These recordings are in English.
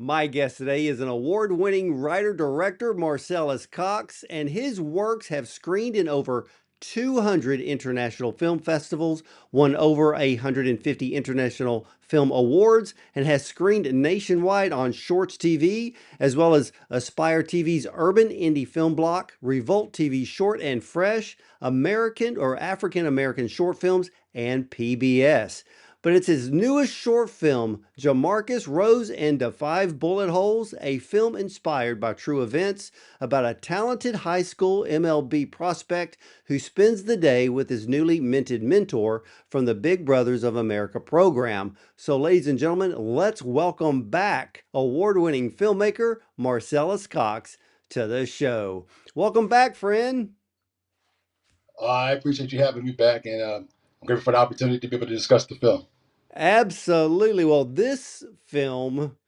My guest today is an award-winning writer-director, Marcellus Cox, and his works have screened in over 200 international film festivals, won over 150 international film awards, and has screened nationwide on Shorts TV, as well as Aspire TV's Urban Indie Film Block, Revolt TV Short and Fresh, American or African American Short Films, and PBS. But it's his newest short film, JAMARCUS Rose and the Five Bullet Holes, a film inspired by true events about a talented high school MLB prospect who spends the day with his newly minted mentor from the Big Brothers of America program. So, ladies and gentlemen, let's welcome back award-winning filmmaker Marcellus Cox to the show. Welcome back, friend. I appreciate you having me back, and I'm grateful for the opportunity to be able to discuss the film. Absolutely. Well, this film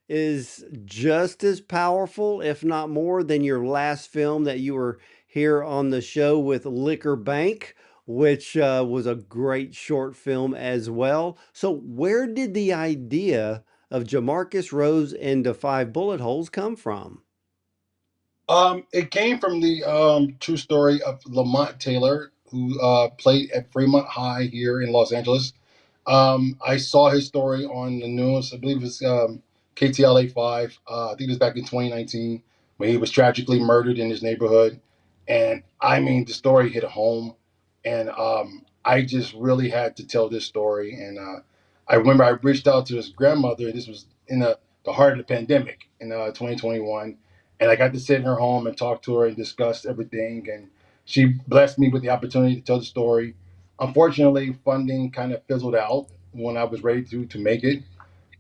is just as powerful, if not more, than your last film that you were here on the show with Liquor Bank, which was a great short film as well. So, where did the idea of Jamarcus Rose and the Five Bullet Holes come from? It came from the true story of Lamont Taylor, who played at Fremont High here in Los Angeles. I saw his story on the news. I believe it was KTLA 5. I think it was back in 2019 when he was tragically murdered in his neighborhood. And I mean, the story hit home. And I just really had to tell this story. And I remember I reached out to his grandmother. This was in the heart of the pandemic in 2021. And I got to sit in her home and talk to her and discuss everything. And she blessed me with the opportunity to tell the story. Unfortunately, funding kind of fizzled out when I was ready to make it.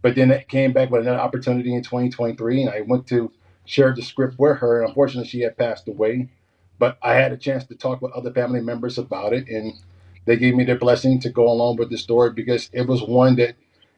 But then it came back with another opportunity in 2023, and I went to share the script with her. And unfortunately, she had passed away. But I had a chance to talk with other family members about it, and they gave me their blessing to go along with the story because it was one that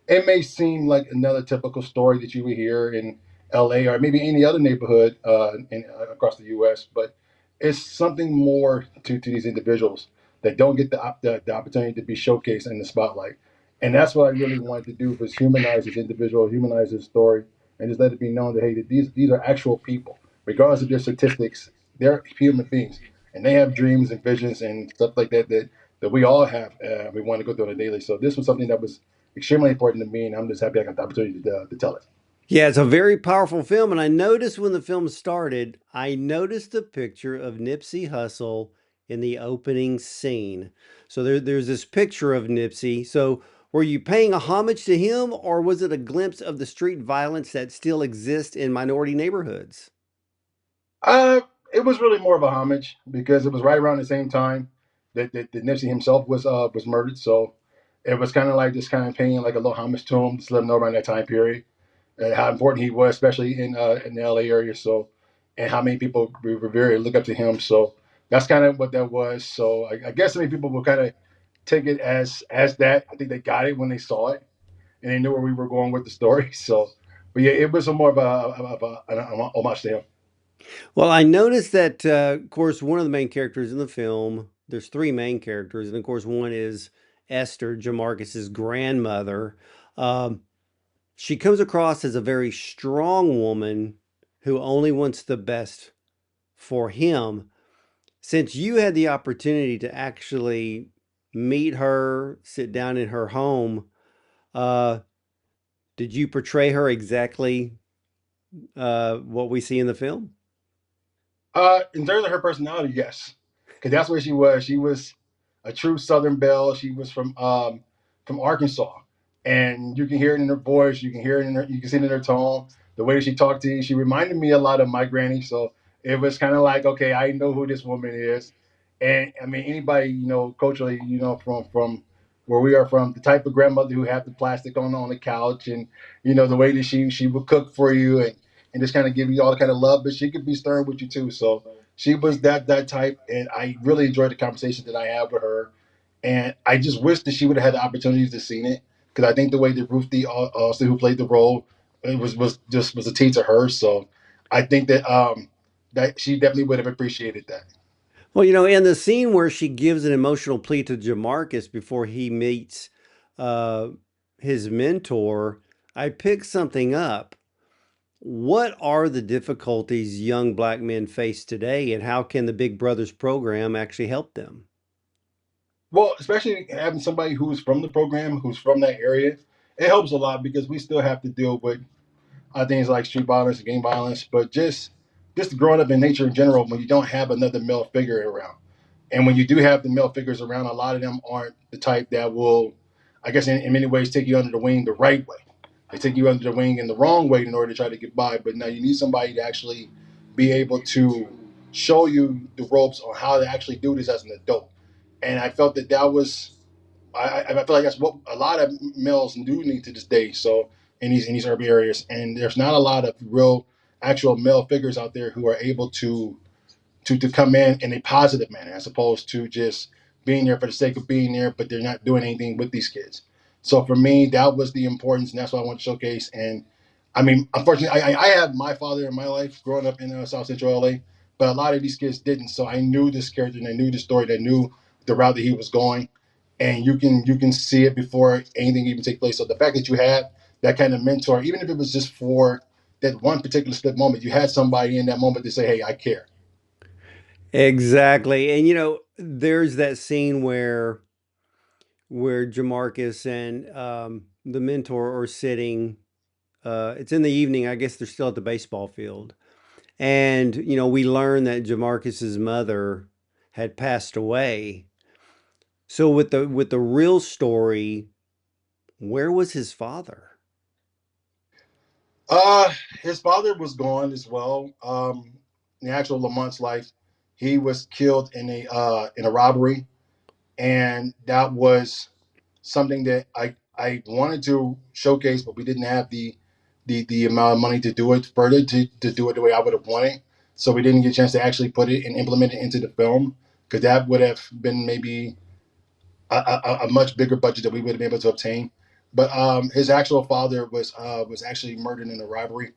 it may seem like another typical story that you would hear in LA or maybe any other neighborhood across the US, but it's something more to these individuals that don't get the opportunity to be showcased in the spotlight. And that's what I really wanted to do was humanize this individual, humanize this story, and just let it be known that hey, that these are actual people, regardless of their statistics. They're human beings, and they have dreams and visions and stuff like that we all have. We want to go through on a daily. So this was something that was extremely important to me, and I'm just happy I got the opportunity to tell it. Yeah, it's a very powerful film. And I noticed when the film started, I noticed a picture of Nipsey Hussle in the opening scene. So there's this picture of Nipsey. So were you paying a homage to him, or was it a glimpse of the street violence that still exists in minority neighborhoods? Uh, it was really more of a homage because it was right around the same time that Nipsey himself was murdered. So it was kind of like just kind of paying like a little homage to him, just let him know around that time period how important he was, especially in the LA area. So and how many people revere and look up to him. So that's kind of what that was. So I guess many people will kind of take it as that. I think they got it when they saw it and they knew where we were going with the story. So, but yeah, it was a more of an homage to him. Well, I noticed that, of course, one of the main characters in the film, there's three main characters. And of course, one is Esther, Jamarcus's grandmother. Um, she comes across as a very strong woman who only wants the best for him. Since you had the opportunity to actually meet her, sit down in her home, uh, did you portray her exactly what we see in the film? In terms of her personality, yes, because that's where she was. She was a true Southern belle. She was from Arkansas, and you can hear it in her voice. You can hear it in her. You can see it in her tone. The way she talked to you, she reminded me a lot of my granny. So it was kind of like, okay, I know who this woman is, and I mean anybody culturally, from where we are from, the type of grandmother who had the plastic on the couch, and the way that she would cook for you and just kind of give you all the kind of love, but she could be stern with you too. So she was that type, and I really enjoyed the conversation that I had with her. And I just wish that she would have had the opportunities to see it because I think the way that Ruthie Austin, who played the role, it was a tease to her. So I think that she definitely would have appreciated that. Well, in the scene where she gives an emotional plea to Jamarcus before he meets uh, his mentor, I picked something up. What are the difficulties young black men face today, and how can the Big Brothers program actually help them? Well, especially having somebody who's from the program, who's from that area, it helps a lot because we still have to deal with things like street violence and gang violence, but just growing up in nature in general, when you don't have another male figure around, and when you do have the male figures around, a lot of them aren't the type that will, I guess, in many ways, take you under the wing the right way. They take you under the wing in the wrong way in order to try to get by. But now you need somebody to actually be able to show you the ropes on how to actually do this as an adult. And I felt that that was I feel like that's what a lot of males do need to this day. So in these urban areas, and there's not a lot of real actual male figures out there who are able to come in a positive manner, as opposed to just being there for the sake of being there, but they're not doing anything with these kids. So for me, that was the importance, and that's what I want to showcase. And I mean, unfortunately, I had my father in my life growing up in South Central LA, but a lot of these kids didn't. So I knew this character, and I knew the story, and I knew the route that he was going, and you can see it before anything even take place. So the fact that you had that kind of mentor, even if it was just for that one particular split moment, you had somebody in that moment to say, "Hey, I care." Exactly. And there's that scene where Jamarcus and the mentor are sitting. It's in the evening. I guess they're still at the baseball field. And we learn that Jamarcus's mother had passed away. So with the real story, where was his father? Uh, his father was gone as well. In the actual Lamont's life, he was killed in a robbery, and that was something that I wanted to showcase, but we didn't have the amount of money to do it further to do it the way I would have wanted. So we didn't get a chance to actually put it and implement it into the film, because that would have been maybe a much bigger budget that we would have been able to obtain. But his actual father was actually murdered in a robbery,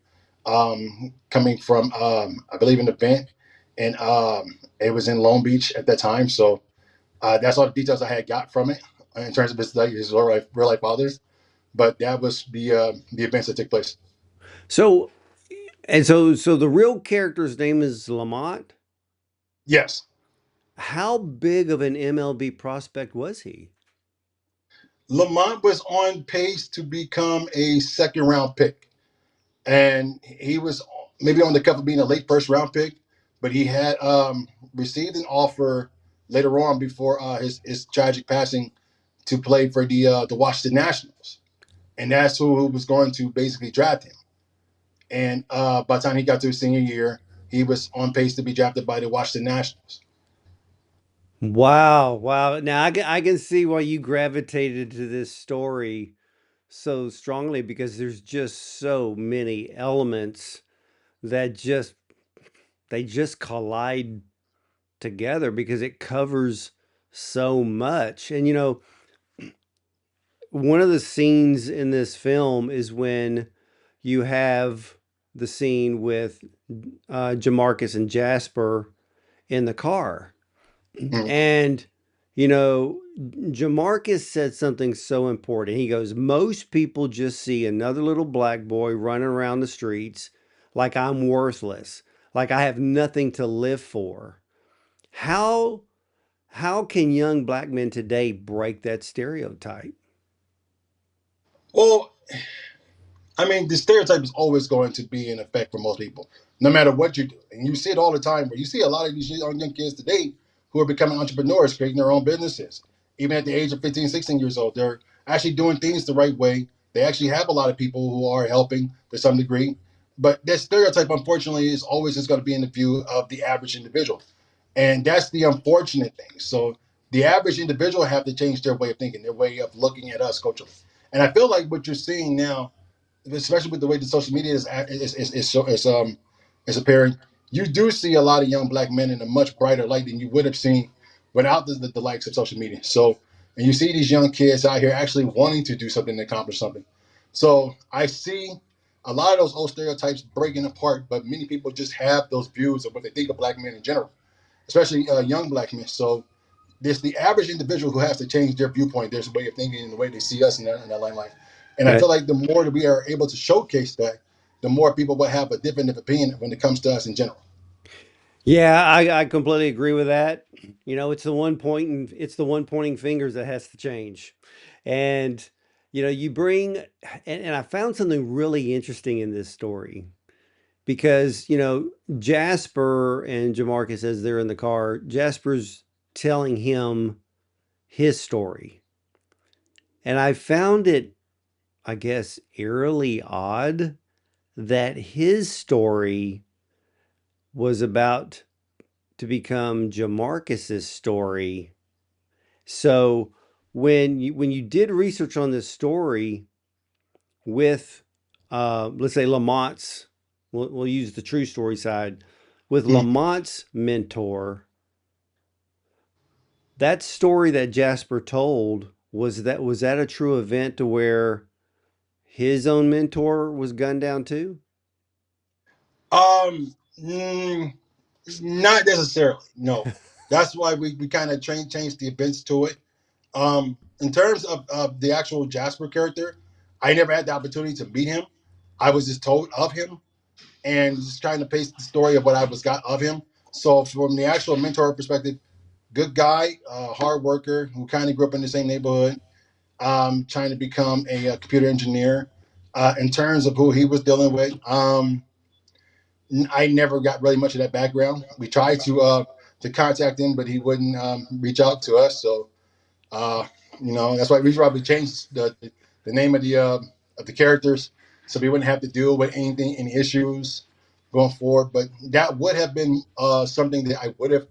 coming from I believe an event, and it was in Long Beach at that time. So that's all the details I had got from it in terms of his real life fathers. But that was the events that took place. So so the real character's name is Lamont. Yes, How big of an MLB prospect was he? Lamont was on pace to become a second round pick, and he was maybe on the cup of being a late first round pick, but he had received an offer later on before his tragic passing to play for the Washington Nationals, and that's who was going to basically draft him. And by the time he got to his senior year, he was on pace to be drafted by the Washington Nationals. Wow, wow. Now I can see why you gravitated to this story so strongly because there's just so many elements that just collide together because it covers so much. And one of the scenes in this film is when you have the scene with Jamarcus and Jasper in the car. Mm. And, you know, Jamarcus said something so important. He goes, most people just see another little black boy running around the streets like I'm worthless, like I have nothing to live for. How how can young black men today break that stereotype? Well, I mean, the stereotype is always going to be in effect for most people, no matter what you do. And you see it all the time where you see a lot of these young kids today who are becoming entrepreneurs, creating their own businesses. Even at the age of 15, 16 years old, they're actually doing things the right way. They actually have a lot of people who are helping to some degree. But that stereotype, unfortunately, is always just going to be in the view of the average individual. And that's the unfortunate thing. So the average individual have to change their way of thinking, their way of looking at us culturally. And I feel like what you're seeing now, especially with the way the social media is appearing, you do see a lot of young black men in a much brighter light than you would have seen without the likes of social media. So, and you see these young kids out here actually wanting to do something to accomplish something. So I see a lot of those old stereotypes breaking apart, but many people just have those views of what they think of black men in general, especially young black men. So there's the average individual who has to change their viewpoint, their way of thinking, and the way they see us in that limelight. And I Okay. feel like the more that we are able to showcase that, the more people will have a different opinion when it comes to us in general. Yeah, I completely agree with that. You know, it's the one pointing fingers that has to change. And you bring and I found something really interesting in this story because, Jasper and Jamarcus, as they're in the car, Jasper's telling him his story. And I found it, I guess, eerily odd that his story was about to become Jamarcus's story. So when you did research on this story with let's say Lamont's, we'll use the true story side with Mm. Lamont's mentor, that story that Jasper told, was that a true event to where his own mentor was gunned down too? Um, mm, Not necessarily. No, that's why we kind of changed the events to it. In terms of the actual Jasper character, I never had the opportunity to meet him. I was just told of him and just trying to paste the story of what I was got of him. So from the actual mentor perspective, good guy, hard worker who kind of grew up in the same neighborhood, trying to become a computer engineer. In terms of who he was dealing with, I never got really much of that background. We tried to contact him, but he wouldn't reach out to us. So uh, that's why we probably changed the name of the characters, so we wouldn't have to deal with any issues going forward. But that would have been something that I would have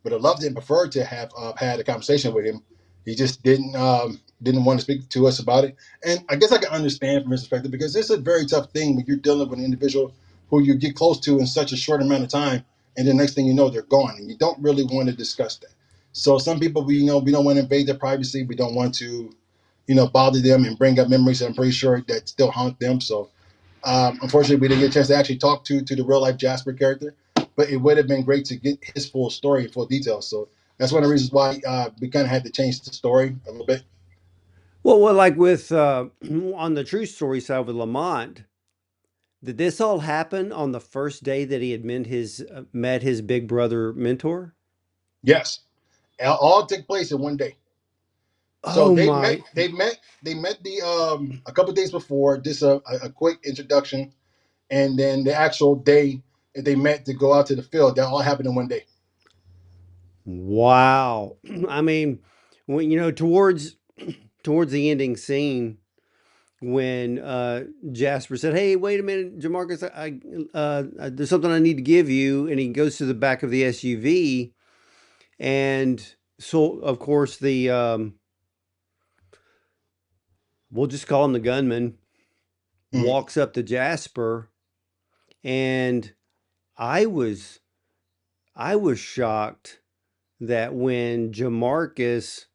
loved and preferred to have had a conversation with him. He just didn't want to speak to us about it, and I guess I can understand from his perspective because it's a very tough thing when you're dealing with an individual who you get close to in such a short amount of time, and the next thing you know, they're gone, and you don't really want to discuss that. So some people, we don't want to invade their privacy. We don't want to, bother them and bring up memories that I'm pretty sure that still haunt them. So unfortunately, we didn't get a chance to actually talk to the real life Jasper character, but it would have been great to get his full story and full details. So that's one of the reasons why we kind of had to change the story a little bit. Well, like with on the true story side with Lamont, did this all happen on the first day that he had met his big brother mentor? Yes, all took place in one day. So Oh my. they met the a couple of days before, just a quick introduction, and then the actual day that they met to go out to the field. That all happened in one day. Wow. I mean, when towards the ending scene when Jasper said, "Hey, wait a minute, Jamarcus, there's something I need to give you," and he goes to the back of the SUV, and so of course the we'll just call him the gunman Mm. walks up to Jasper, and I was I was shocked that when Jamarcus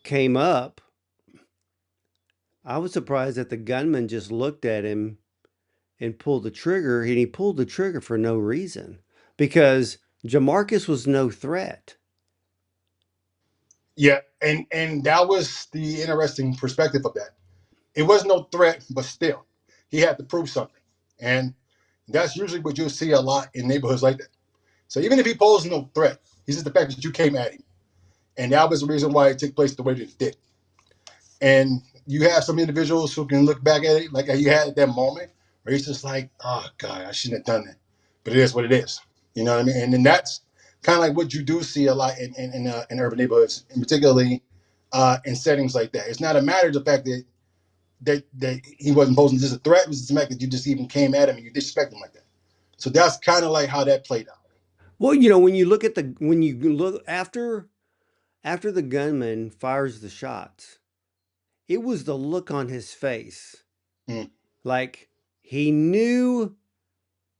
came up, I was surprised that the gunman just looked at him and pulled the trigger, and he pulled the trigger for no reason because Jamarcus was no threat. Yeah, and that was the interesting perspective of that. It was no threat, but still, he had to prove something, and that's usually what you'll see a lot in neighborhoods like that. So even if he posed no threat, it's just the fact that you came at him, and that was the reason why it took place the way that it did. And you have some individuals who can look back at it like you had at that moment, where he's just like, "Oh God, I shouldn't have done that," but it is what it is. You know what I mean? And then that's kind of like what you do see a lot in urban neighborhoods, and particularly in settings like that. It's not a matter of the fact that he wasn't posing just a threat; it was just the fact that you just even came at him and you disrespect him like that. So that's kind of like how that played out. Well, when you look after the gunman fires the shots, it was the look on his face. Mm. Like he knew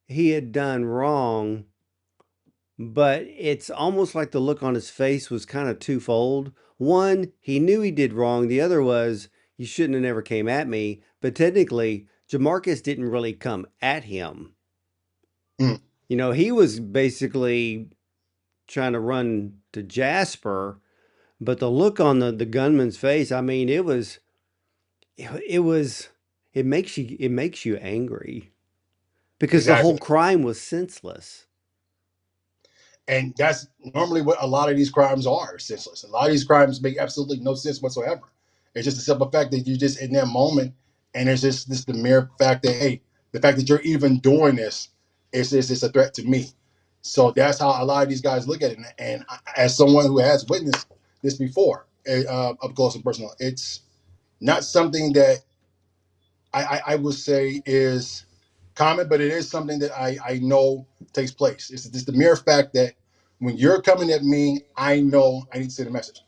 he had done wrong, but it's almost like the look on his face was kind of twofold. One, he knew he did wrong. The other was, you shouldn't have never came at me. But technically, Jamarcus didn't really come at him. Mm. He was basically trying to run to Jasper, but the look on the gunman's face, I mean, it was it makes you angry because the whole Exactly. crime was senseless. And that's normally what a lot of these crimes are, senseless. A lot of these crimes make absolutely no sense whatsoever. It's just a simple fact that you just in that moment, and it's just this the mere fact that, hey, the fact that you're even doing this is it's a threat to me. So that's how a lot of these guys look at it. And as someone who has witnessed this before, up close and personal, it's not something that I would say is common, but it is something that I know takes place. It's just the mere fact that when you're coming at me, I know I need to send a message.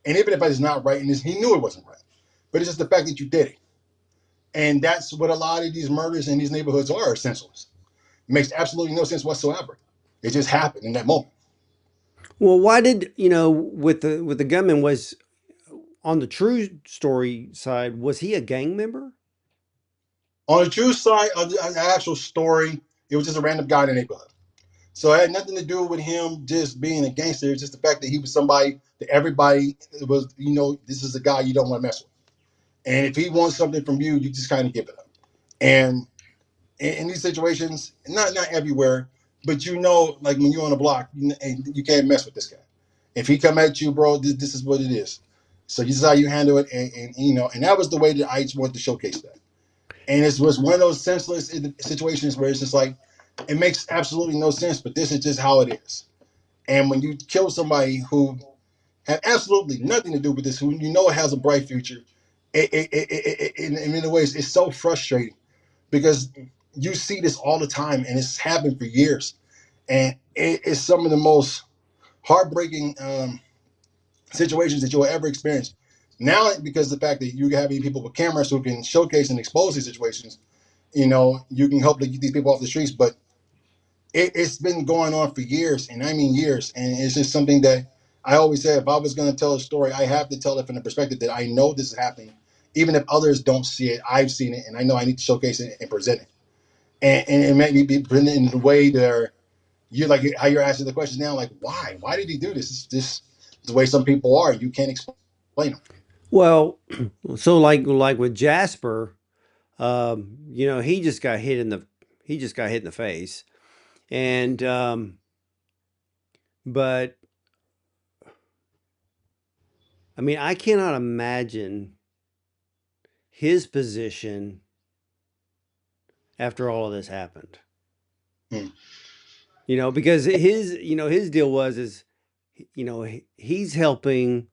And even if it's not right, and he knew it wasn't right, but it's just the fact that you did it. And that's what a lot of these murders in these neighborhoods are, senseless. It makes absolutely no sense whatsoever. It just happened in that moment. Well, why did with the gunman was on the true story side, was he a gang member? On the true side of the actual story, it was just a random guy in the neighborhood. So it had nothing to do with him just being a gangster. It's just the fact that he was somebody that everybody was, this is a guy you don't want to mess with. And if he wants something from you, you just kind of give it up. And in these situations, not everywhere, but like when you're on a block, you can't mess with this guy. If he come at you, bro, this is what it is. So this is how you handle it, and that was the way that I just wanted to showcase that. And it was one of those senseless situations where it's just like it makes absolutely no sense, but this is just how it is. And when you kill somebody who had absolutely nothing to do with this, who you know has a bright future, in many ways, it's so frustrating because you see this all the time, and it's happened for years, and it's some of the most heartbreaking situations that you'll ever experience. Now, because of the fact that you have people with cameras who can showcase and expose these situations, you can help to get these people off the streets. But it's been going on for years, and I mean years, and it's just something that I always say, if I was going to tell a story, I have to tell it from the perspective that I know this is happening, even if others don't see it. I've seen it, and I know I need to showcase it and present it, and it may be presented in a way that you like how you're asking the question now, like why did he do this? This is the way some people are. You can't explain them. Well, so like with Jasper, he just got hit in the face, and but I mean, I cannot imagine his position after all of this happened. Hmm. Because his deal is he's helping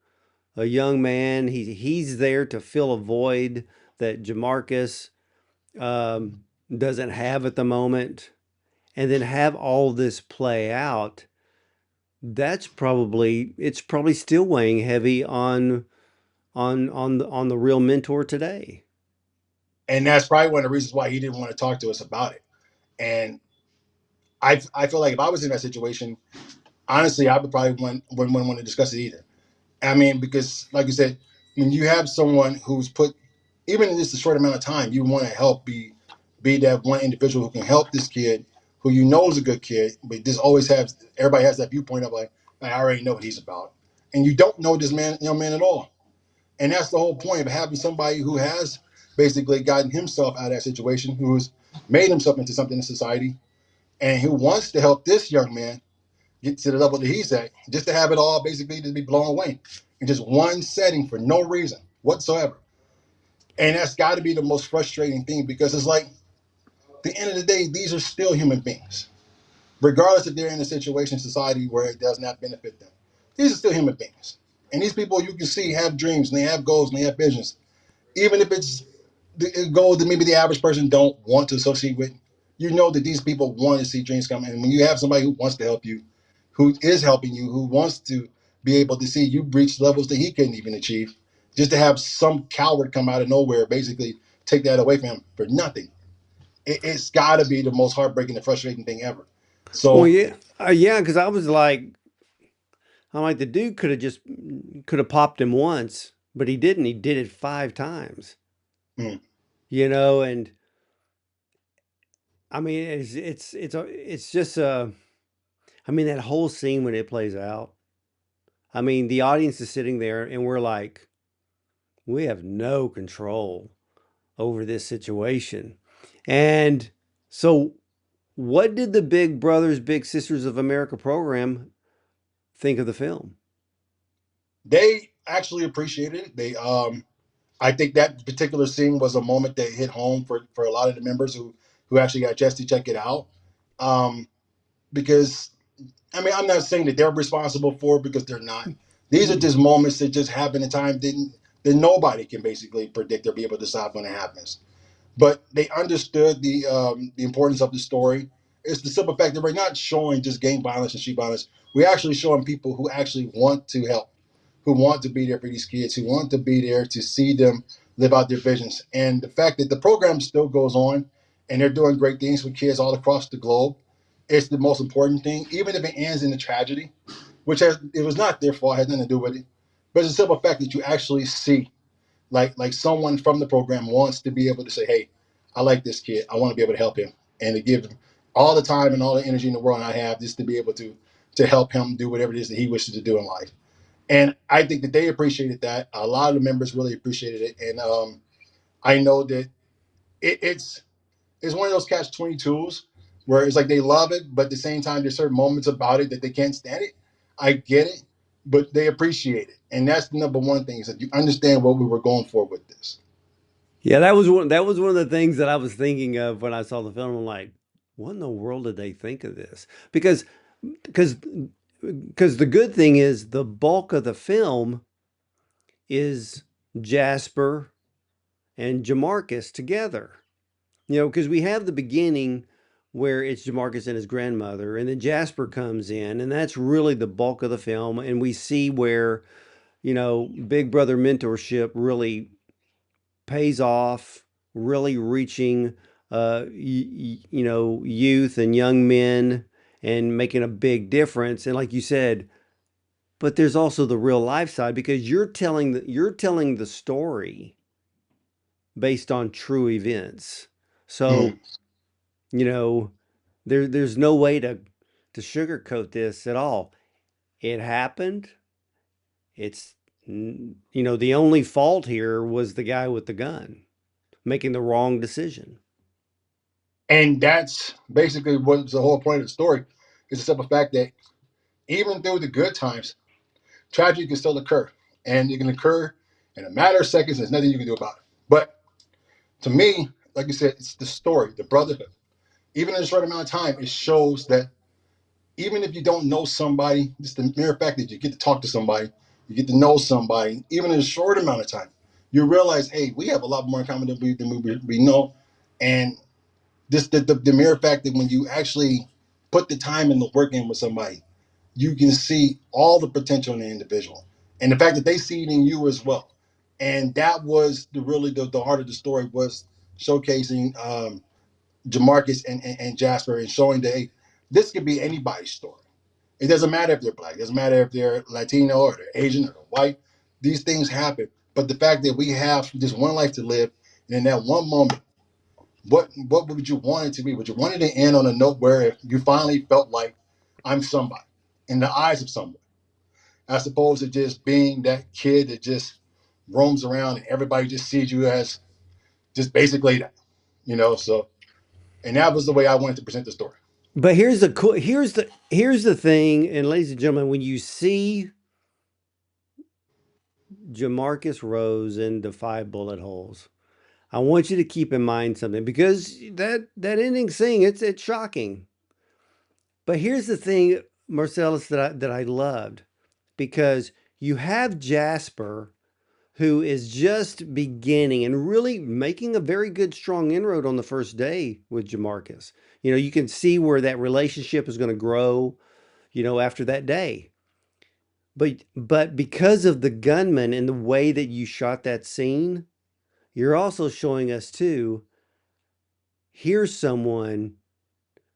a young man. He's there to fill a void that Jamarcus doesn't have at the moment, and then have all this play out. It's probably still weighing heavy on the real mentor today. And that's probably one of the reasons why he didn't want to talk to us about it. And I feel like if I was in that situation, honestly, I would probably wouldn't want to discuss it either. I mean, because like you said, when you have someone who's put, even in just a short amount of time, you want to help be that one individual who can help this kid who you know is a good kid, but this always has everybody has that viewpoint of like, I already know what he's about, and you don't know this young man at all. And that's the whole point of having somebody who has basically gotten himself out of that situation, who's made himself into something in society, and who wants to help this young man get to the level that he's at, just to have it all basically to be blown away in just one setting for no reason whatsoever. And that's got to be the most frustrating thing because it's like, at the end of the day, these are still human beings, regardless if they're in a situation in society where it does not benefit them. These are still human beings. And these people you can see have dreams and they have goals and they have visions. Even if it's the goal that maybe the average person don't want to associate with, you know that these people want to see dreams come. And when you have somebody who wants to help you, who is helping you, who wants to be able to see you reach levels that he couldn't even achieve, just to have some coward come out of nowhere, basically take that away from him for nothing. It's got to be the most heartbreaking and frustrating thing ever. Well, So, yeah, because I'm like the dude could have popped him once, but he didn't. He did it 5 times. mm, And I mean, it's just I mean, that whole scene when it plays out. I mean, the audience is sitting there, and we're like, we have no control over this situation. And so, what did the Big Brothers Big Sisters of America program think of the film? They actually appreciated it. I think that particular scene was a moment that hit home for a lot of the members who actually got just to check it out. Um, because I mean, I'm not saying that they're responsible for it because they're not. These are just moments that just happen in time that nobody can basically predict or be able to decide when it happens. But they understood the importance of the story. It's the simple fact that we're not showing just gang violence and street violence. We're actually showing people who actually want to help, who want to be there for these kids, who want to be there to see them live out their visions. And the fact that the program still goes on and they're doing great things with kids all across the globe, it's the most important thing, even if it ends in a tragedy, which it was not their fault, had nothing to do with it. But it's a simple fact that you actually see like someone from the program wants to be able to say, hey, I like this kid. I want to be able to help him and to give him all the time and all the energy in the world I have just to be able to help him do whatever it is that he wishes to do in life. And I think that they appreciated that. A lot of the members really appreciated it. And I know that it's one of those catch 22s where it's like they love it, but at the same time, there's certain moments about it that they can't stand it. I get it, but they appreciate it. And that's the number one thing is that you understand what we were going for with this. Yeah, that was one of the things that I was thinking of when I saw the film. I'm like, what in the world did they think of this? Because because the good thing is the bulk of the film is Jasper and Jamarcus together. Because we have the beginning where it's Jamarcus and his grandmother, and then Jasper comes in, and that's really the bulk of the film. And we see where, Big Brother mentorship really pays off, really reaching, youth and young men and making a big difference. And like you said, but there's also the real life side because you're telling the story based on true events. So, Mm. you know, there's no way to sugarcoat this at all. It happened. It's the only fault here was the guy with the gun making the wrong decision. And that's basically what's the whole point of the story. Is the simple fact that even through the good times, tragedy can still occur. And it can occur in a matter of seconds. There's nothing you can do about it. But to me, like you said, it's the story, the brotherhood. Even in a short amount of time, it shows that even if you don't know somebody, just the mere fact that you get to talk to somebody, you get to know somebody, even in a short amount of time, you realize, hey, we have a lot more in common than we know. And this the mere fact that when you actually put the time and the work in with somebody, you can see all the potential in the individual. And the fact that they see it in you as well. And that was the heart of the story was showcasing Jamarcus and Jasper and showing that hey, this could be anybody's story. It doesn't matter if they're black. It doesn't matter if they're Latino or they're Asian or they're white. These things happen. But the fact that we have just one life to live, and in that one moment, what would you want it to be? Would you want it to end on a note where you finally felt like I'm somebody in the eyes of someone, as opposed to just being that kid that just roams around and everybody just sees you as just basically that, So, and that was the way I wanted to present the story. But here's the thing, and ladies and gentlemen, when you see Jamarcus Rose in the five bullet holes, I want you to keep in mind something because that ending scene, it's shocking. But here's the thing, Marcellus, that I loved because you have Jasper who is just beginning and really making a very good strong inroad on the first day with Jamarcus. You can see where that relationship is going to grow, after that day. But because of the gunman and the way that you shot that scene, you're also showing us too, here's someone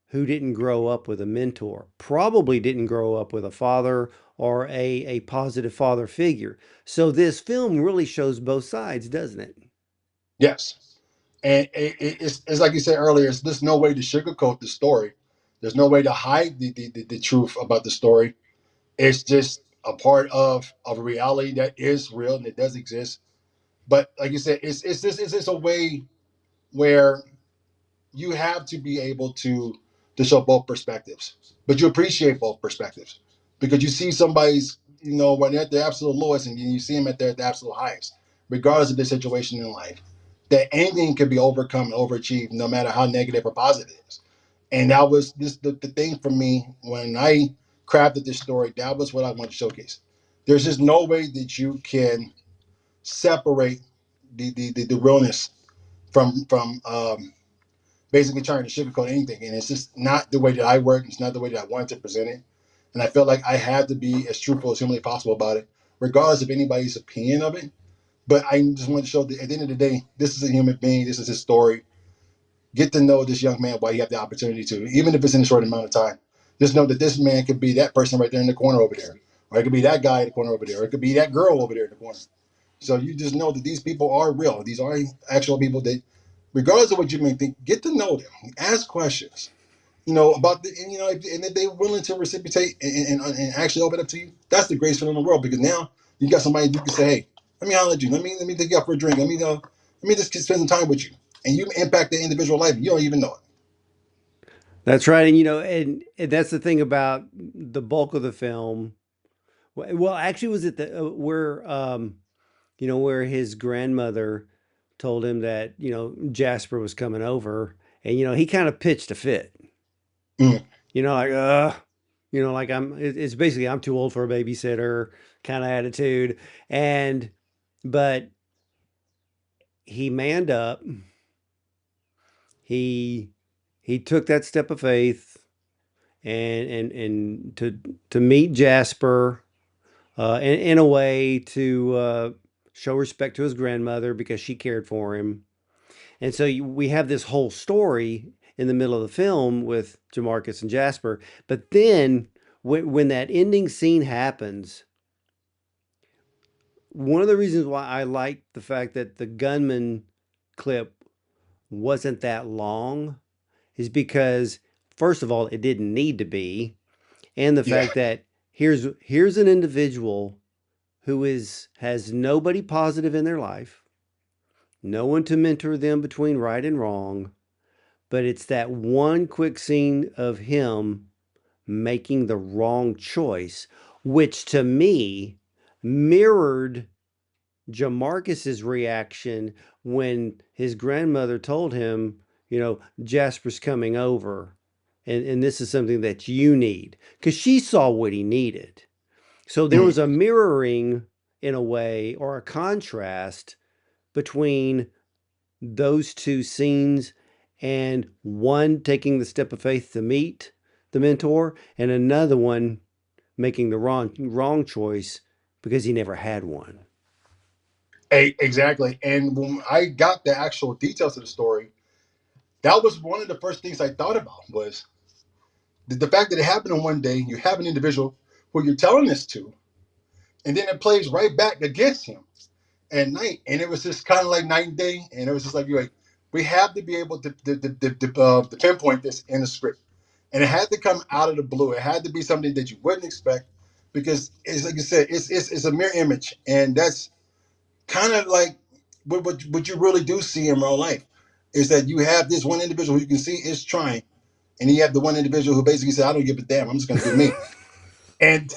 who didn't grow up with a mentor, probably didn't grow up with a father or a positive father figure. So this film really shows both sides, doesn't it? Yes. And it's like you said earlier, there's no way to sugarcoat the story. There's no way to hide the truth about the story. It's just a part of a reality that is real and it does exist. But like you said, it's just a way. where you have to be able to show both perspectives, but you appreciate both perspectives because you see somebody's, when they're at their absolute lowest and you see them at their absolute highest, regardless of their situation in life, that anything can be overcome and overachieved, no matter how negative or positive it is. And that was this the thing for me when I crafted this story. That was what I wanted to showcase. There's just no way that you can separate the realness from basically trying to sugarcoat anything. And it's just not the way that I work. It's not the way that I wanted to present it. And I felt like I had to be as truthful as humanly possible about it, regardless of anybody's opinion of it. But I just wanted to show that at the end of the day, this is a human being. This is his story. Get to know this young man while you have the opportunity to, even if it's in a short amount of time. Just know that this man could be that person right there in the corner over there, or it could be that guy in the corner over there, or it could be that girl over there in the corner. So you just know that these people are real. These are actual people that, regardless of what you may think, get to know them. Ask questions. About and if they're willing to reciprocate and actually open up to you, that's the greatest feeling in the world because now you got somebody you can say, hey, let me holler at you. Let me take you out for a drink. Let me just spend some time with you. And you impact the individual life. You don't even know it. That's right. And, and that's the thing about the bulk of the film. Well, actually, was it where his grandmother told him that, Jasper was coming over and, he kind of pitched a fit, Mm. like, like it's basically, I'm too old for a babysitter kind of attitude. And, but he manned up. He, he took that step of faith and to meet Jasper in a way to show respect to his grandmother because she cared for him. And so we have this whole story in the middle of the film with Jamarcus and Jasper. But then when that ending scene happens, one of the reasons why I like the fact that the gunman clip wasn't that long is because, first of all, it didn't need to be. And the Yeah. fact that here's an individual who has nobody positive in their life, no one to mentor them between right and wrong, but it's that one quick scene of him making the wrong choice, which to me mirrored Jamarcus's reaction when his grandmother told him, Jasper's coming over and this is something that you need because she saw what he needed. So there Mm. was a mirroring in a way or a contrast between those two scenes and one taking the step of faith to meet the mentor and another one making the wrong choice because he never had one. Exactly. And when I got the actual details of the story, that was one of the first things I thought about was the fact that it happened in one day. You have an individual who you're telling this to, and then it plays right back against him at night, and it was just kind of like night and day, and it was just like you're like, we have to be able to pinpoint this in the script, and it had to come out of the blue. It had to be something that you wouldn't expect, because it's like you said, it's a mirror image, and that's kind of like what you really do see in real life, is that you have this one individual who you can see is trying, and you have the one individual who basically said, I don't give a damn, I'm just going to do me. And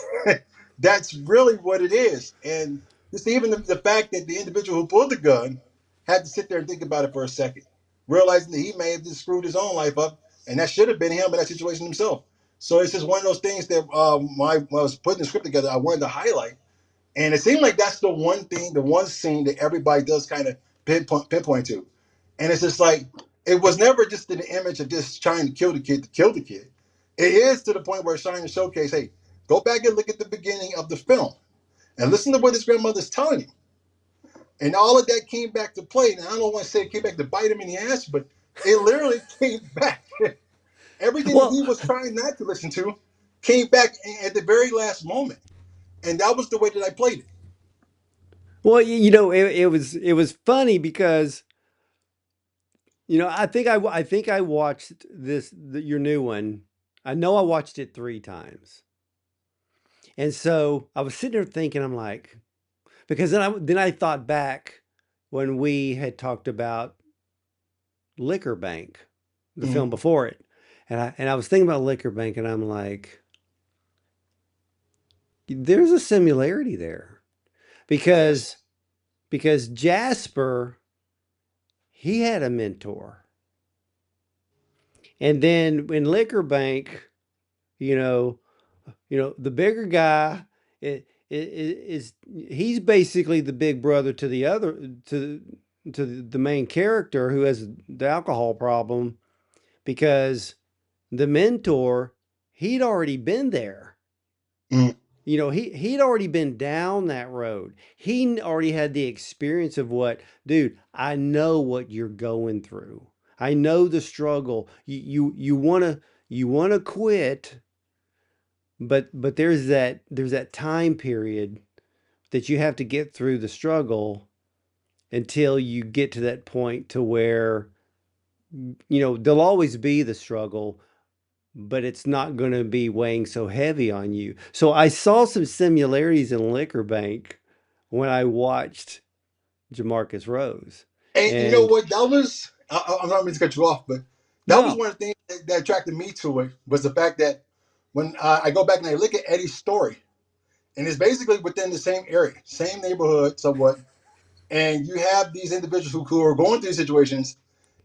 that's really what it is. And just even the fact that the individual who pulled the gun had to sit there and think about it for a second, realizing that he may have just screwed his own life up, and that should have been him in that situation himself. So it's just one of those things that when I was putting the script together, I wanted to highlight. And it seemed like that's the one thing, the one scene that everybody does kind of pinpoint to. And it's just like, it was never just in the image of just trying to kill the kid. It is to the point where it's trying to showcase, hey, go back and look at the beginning of the film and listen to what his grandmother's telling him. And all of that came back to play. And I don't want to say it came back to bite him in the ass, but it literally came back. Everything that Well, he was trying not to listen to came back at the very last moment. And that was the way that I played it. it was funny because I think I watched your new one. I know I watched it 3 times, and so I was sitting there thinking, I'm like, because then I thought back when we had talked about Liquor Bank, the Mm. film before it. And I was thinking about Liquor Bank, and I'm like, there's a similarity there because Yes. Jasper, he had a mentor. And then in Liquor Bank, you know, the bigger guy is he's basically the big brother to the other to the main character who has the alcohol problem because the mentor, he'd already been there. Mm. He'd already been down that road. He already had the experience of what, dude, I know what you're going through. I know the struggle. You want to quit, but there's that time period that you have to get through the struggle until you get to that point to where there'll always be the struggle, but it's not going to be weighing so heavy on you. So I saw some similarities in Liquor Bank when I watched JaMarcus Rose. And you know And what? That was, I'm not meaning to cut you off, but that was no, one of the things that attracted me to it was the fact that when I go back and I look at Eddie's story, and it's basically within the same area, same neighborhood, somewhat, and you have these individuals who are going through situations,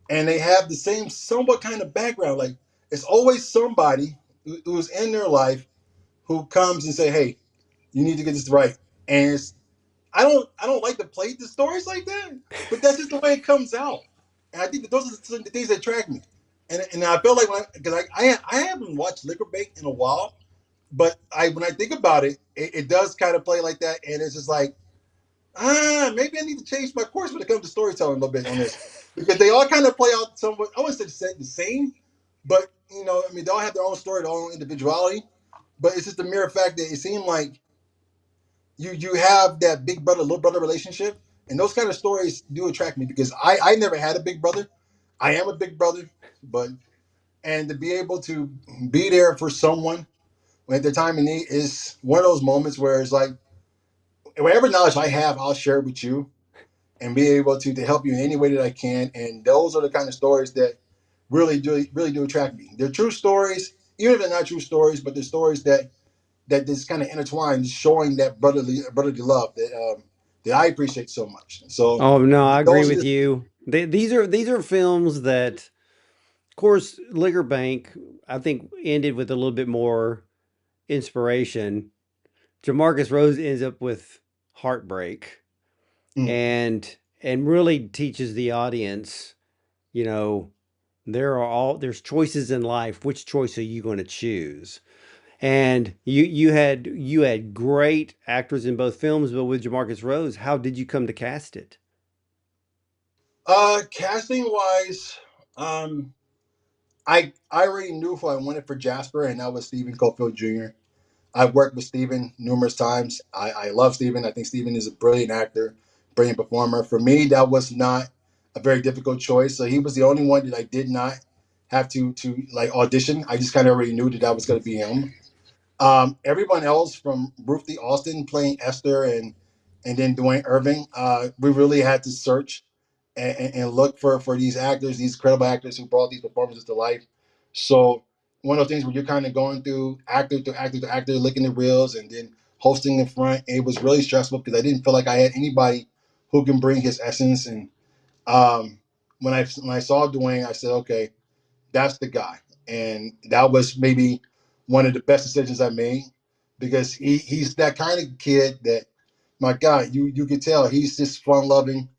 and they have the same somewhat kind of background. Like it's always somebody who's in their life who comes and say, "Hey, you need to get this right," and it's I don't like to play the stories like that, but that's just the way it comes out. And I think that those are the things that attract me. And I feel like because I haven't watched Liquor Bake in a while, but when I think about it, it does kind of play like that, and it's just like maybe I need to change my course when it comes to storytelling a little bit on this because they all kind of play out somewhat. I wouldn't say the same, but I mean, they all have their own story, their own individuality. But it's just the mere fact that it seemed like you have that big brother little brother relationship, and those kind of stories do attract me because I never had a big brother. I am a big brother, but and to be able to be there for someone at the time of need is one of those moments where it's like whatever knowledge I have, I'll share it with you and be able to help you in any way that I can. And those are the kind of stories that really do attract me. They're true stories, even if they're not true stories, but they're stories that this kind of intertwined, showing that brotherly love that I appreciate so much. So oh no, I agree those are with just you. These are films that, of course, Liquor Bank, I think, ended with a little bit more inspiration. JaMarcus Rose ends up with heartbreak, mm, and really teaches the audience, you know, there's choices in life. Which choice are you going to choose? And you had great actors in both films, but with JaMarcus Rose, how did you come to cast it? casting wise. Um, I already knew who I wanted for Jasper, and that was Stephen Cofield Jr. I've worked with Steven numerous times. I love Steven. I think Steven is a brilliant actor, brilliant performer. For me, that was not a very difficult choice. So he was the only one that I did not have to like audition. I just kind of already knew that was going to be him. Everyone else from Ruthie Austin playing Esther and then Dwayne Irving, we really had to search and look for these actors, these credible actors who brought these performances to life. So one of those things where you're kind of going through actor to actor to actor, licking the reels, and then hosting in front. It was really stressful because I didn't feel like I had anybody who can bring his essence. And um, when I saw Dwayne, I said, okay, that's the guy. And that was maybe one of the best decisions I made because he's that kind of kid that, my God, you could tell he's just fun loving.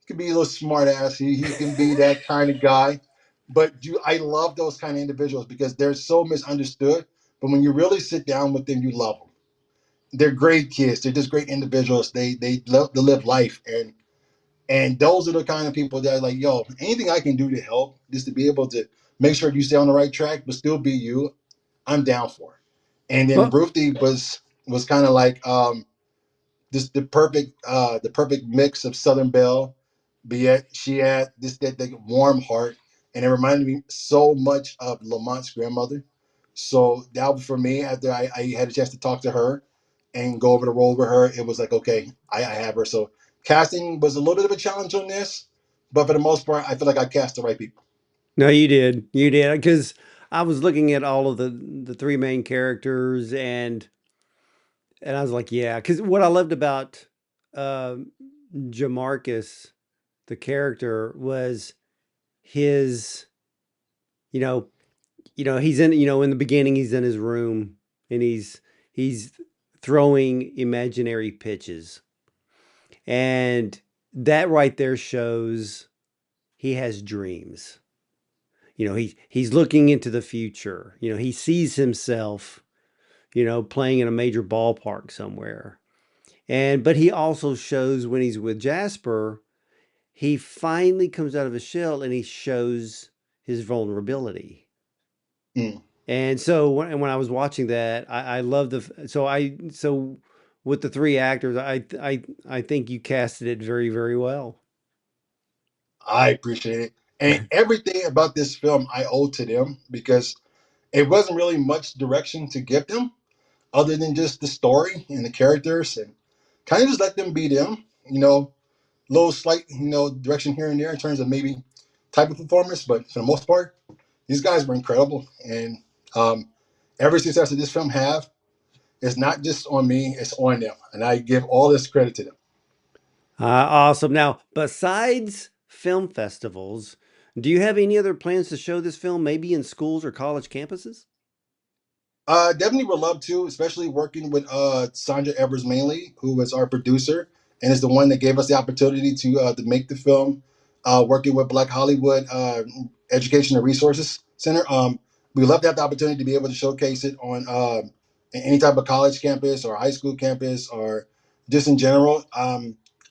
He can be a little smart ass. He can be that kind of guy. But I love those kind of individuals because they're so misunderstood. But when you really sit down with them, you love them. They're great kids. They're just great individuals. They love to live life, and those are the kind of people that are like, yo, anything I can do to help, just to be able to make sure you stay on the right track, but still be you, I'm down for. And then Well, Ruthie was kind of like just the perfect mix of Southern Belle, but yet she had that warm heart, and it reminded me so much of Lamont's grandmother. So that was for me. After I had a chance to talk to her and go over the role with her, it was like, okay, I have her. So casting was a little bit of a challenge on this, but for the most part, I feel like I cast the right people. No, you did. You did. Because I was looking at all of the three main characters and I was like, yeah. Because what I loved about um Jamarcus, the character, was his, you know, he's in, in the beginning, he's in his room and he's throwing imaginary pitches. And that right there shows he has dreams. He's looking into the future. He sees himself, playing in a major ballpark somewhere. But he also shows when he's with Jasper, he finally comes out of his shell and he shows his vulnerability. Mm. And so when I was watching that, I love so with the three actors, I think you casted it very, very well. I appreciate it. And everything about this film I owe to them because it wasn't really much direction to give them other than just the story and the characters and kind of just let them be them, little slight, direction here and there in terms of maybe type of performance, but for the most part, these guys were incredible. And um, every success that this film have is not just on me, it's on them. And I give all this credit to them. Awesome. Now, besides film festivals, do you have any other plans to show this film, maybe in schools or college campuses? Definitely would love to, especially working with Sandra Evers mainly, who was our producer and is the one that gave us the opportunity to make the film. Working with Black Hollywood Education and Resources Center, we love to have the opportunity to be able to showcase it on any type of college campus or high school campus or just in general.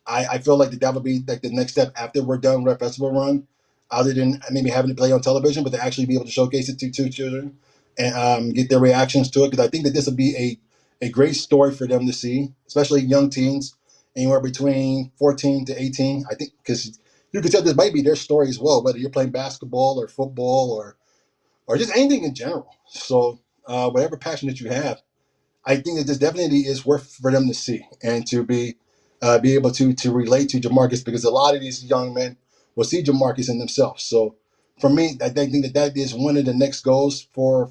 I feel like that would be like the next step after we're done with our festival run, other than maybe having to play on television, but to actually be able to showcase it to children and get their reactions to it because I think that this will be a great story for them to see, especially young teens, anywhere between 14 to 18. I think because you can tell this might be their story as well, whether you're playing basketball or football or just anything in general. So whatever passion that you have, I think that this definitely is worth for them to see and to be able to relate to Jamarcus because a lot of these young men will see Jamarcus in themselves. So for me, I think that that is one of the next goals for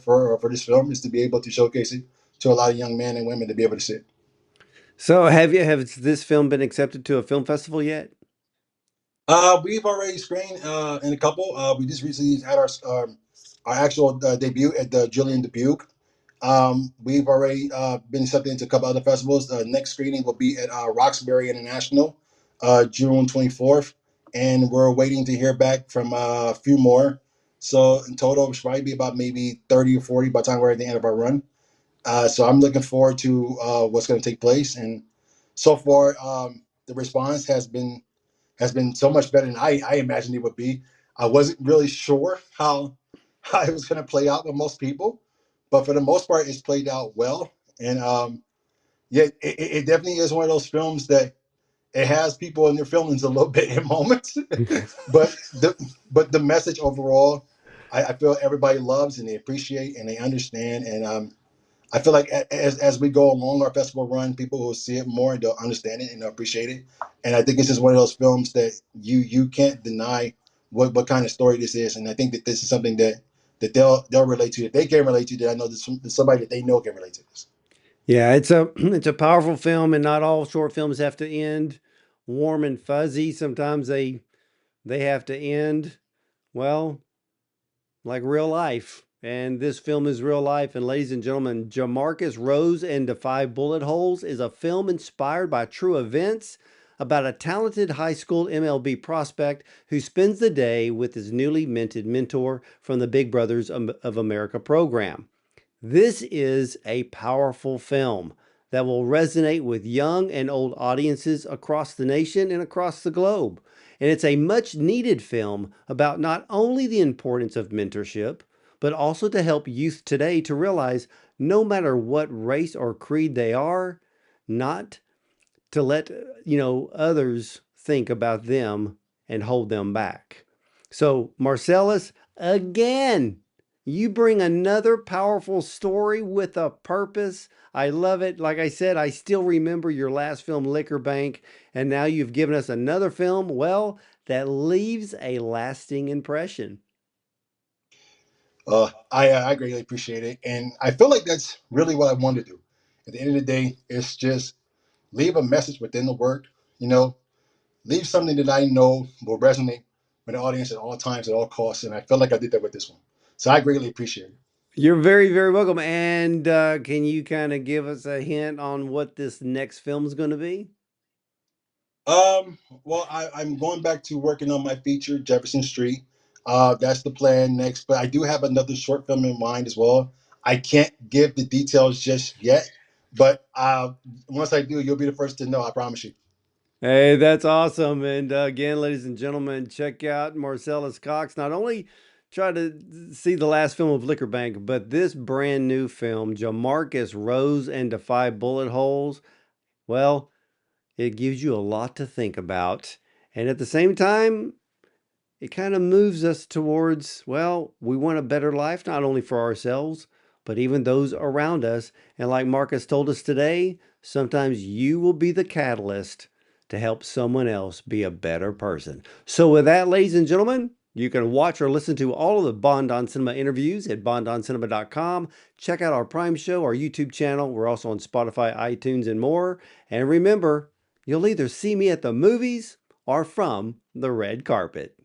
this film is to be able to showcase it to a lot of young men and women to be able to see it. So, have this film been accepted to a film festival yet? We've already screened in a couple. We just recently had our actual debut at the Julian Dubuque. We've already been accepted into a couple other festivals. The next screening will be at Roxbury International, June 24th, and we're waiting to hear back from a few more. So in total, it should probably be about maybe 30 or 40 by the time we're at the end of our run. So I'm looking forward to what's going to take place. And so far, the response has been so much better than I imagined it would be. I wasn't really sure how it was going to play out with most people, but for the most part, it's played out well. And yeah, it definitely is one of those films that it has people in their feelings a little bit in moments, but the message overall, I feel everybody loves and they appreciate and they understand. And I feel like as we go along our festival run, people will see it more and they'll understand it and they'll appreciate it. And I think it's just one of those films that you can't deny what kind of story this is. And I think that this is something that they'll relate to. If they can relate to, then I know there's somebody that they know can relate to this. Yeah, it's a it's a powerful film, and not all short films have to end warm and fuzzy. Sometimes they have to end, well, like real life. And this film is real life. And ladies and gentlemen, Jamarcus Rose and the Five Bullet Holes is a film inspired by true events about a talented high school MLB prospect who spends the day with his newly minted mentor from the Big Brothers of America program. This is a powerful film that will resonate with young and old audiences across the nation and across the globe. And it's a much needed film about not only the importance of mentorship, but also to help youth today to realize no matter what race or creed they are, not to let others think about them and hold them back. So Marcellus, again, you bring another powerful story with a purpose. I love it. Like I said, I still remember your last film, Liquor Bank, and now you've given us another film. Well, that leaves a lasting impression. I greatly appreciate it, and I feel like that's really what I want to do. At the end of the day, it's just leave a message within the work. You know, leave something that I know will resonate with the audience at all times, at all costs, and I feel like I did that with this one. So I greatly appreciate it. You're very, very welcome. And can you kind of give us a hint on what this next film is going to be? Well, I'm going back to working on my feature, Jefferson Street. That's the plan next, but I do have another short film in mind as well. I can't give the details just yet, but once I do, you'll be the first to know. I promise you. Hey, that's awesome. And again, ladies and gentlemen, check out Marcellus Cox. Not only try to see the last film of Liquor Bank, but this brand new film, JAMARCUS Rose and Defy Bullet Holes. Well, it gives you a lot to think about. And at the same time, it kind of moves us towards, well, we want a better life, not only for ourselves, but even those around us. And like Marcus told us today, sometimes you will be the catalyst to help someone else be a better person. So, with that, ladies and gentlemen, you can watch or listen to all of the Bond on Cinema interviews at bondoncinema.com. Check out our Prime show, our YouTube channel. We're also on Spotify, iTunes, and more. And remember, you'll either see me at the movies or from the red carpet.